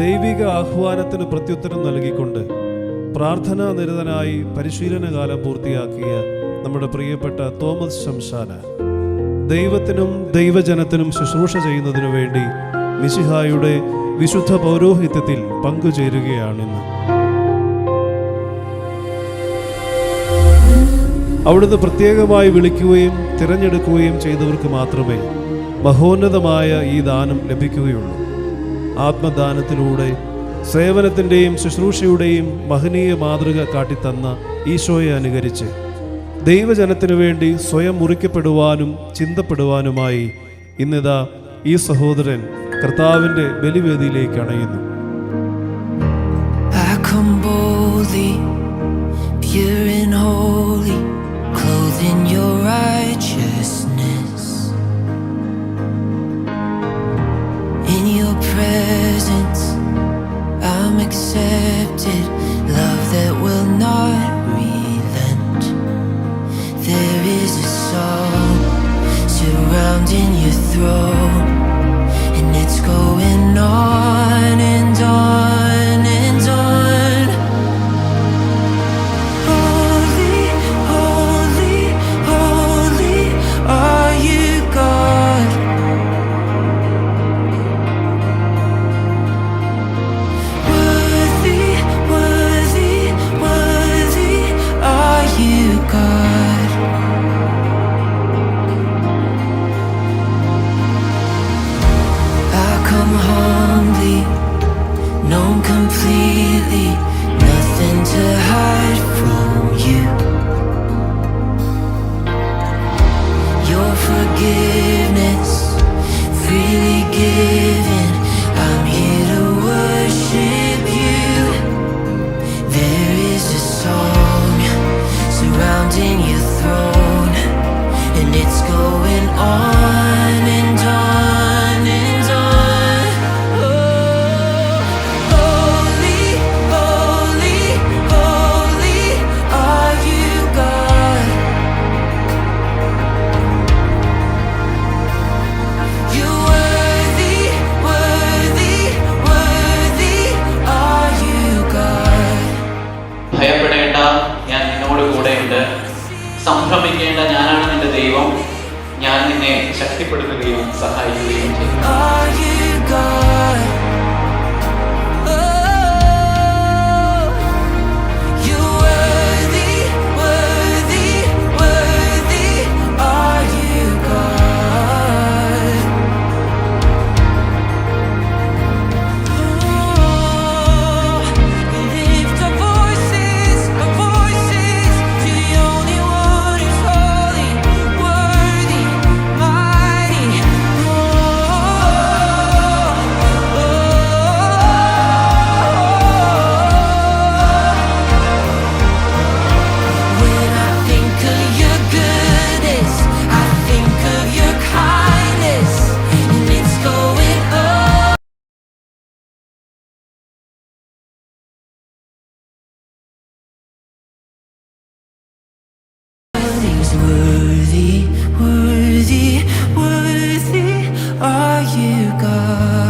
ദൈവിക ആഹ്വാനത്തിന് പ്രത്യുത്തരം നൽകിക്കൊണ്ട് പ്രാർത്ഥനാ നിരതനായി പരിശീലനകാലം പൂർത്തിയാക്കിയ നമ്മുടെ പ്രിയപ്പെട്ട തോമസ് ശംശാന ദൈവത്തിനും ദൈവജനത്തിനും ശുശ്രൂഷ ചെയ്യുന്നതിനു വേണ്ടി മിശിഹായുടെ വിശുദ്ധ പൗരോഹിത്യത്തിൽ പങ്കുചേരുകയാണിന്ന്. അവിടുന്ന് പ്രത്യേകമായി വിളിക്കുകയും തിരഞ്ഞെടുക്കുകയും ചെയ്തവർക്ക് മാത്രമേ മഹോന്നതമായ ഈ ദാനം ലഭിക്കുകയുള്ളൂ. ആത്മദാനത്തിലൂടെ സേവനത്തിൻ്റെയും ശുശ്രൂഷയുടെയും മഹനീയ മാതൃക കാട്ടിത്തന്ന ഈശോയെ അനുകരിച്ച് ദൈവജനത്തിനു വേണ്ടി സ്വയം മുറിക്കപ്പെടുവാനും ചിന്തപ്പെടുവാനുമായി ഇന്നിതാ ഈ സഹോദരൻ കർത്താവിൻ്റെ ബലിവേദിയിലേക്ക് അണയുന്നു. I'm accepted, love that will not relent. There is a song surrounding your throne, and it's going on and on and on. Holy, holy, holy are you, God. Completely, nothing to hide from you. Your forgiveness, freely given. I'm here to worship you. There is a song surrounding your throne, and it's going on and on and on. സംഭ്രമിക്കേണ്ട, ഞാനാണ് നിന്റെ ദൈവം, ഞാൻ നിന്നെ ശക്തിപ്പെടുത്തുകയും സഹായിക്കുകയും ചെയ്യും. Worthy, worthy, worthy are you, God.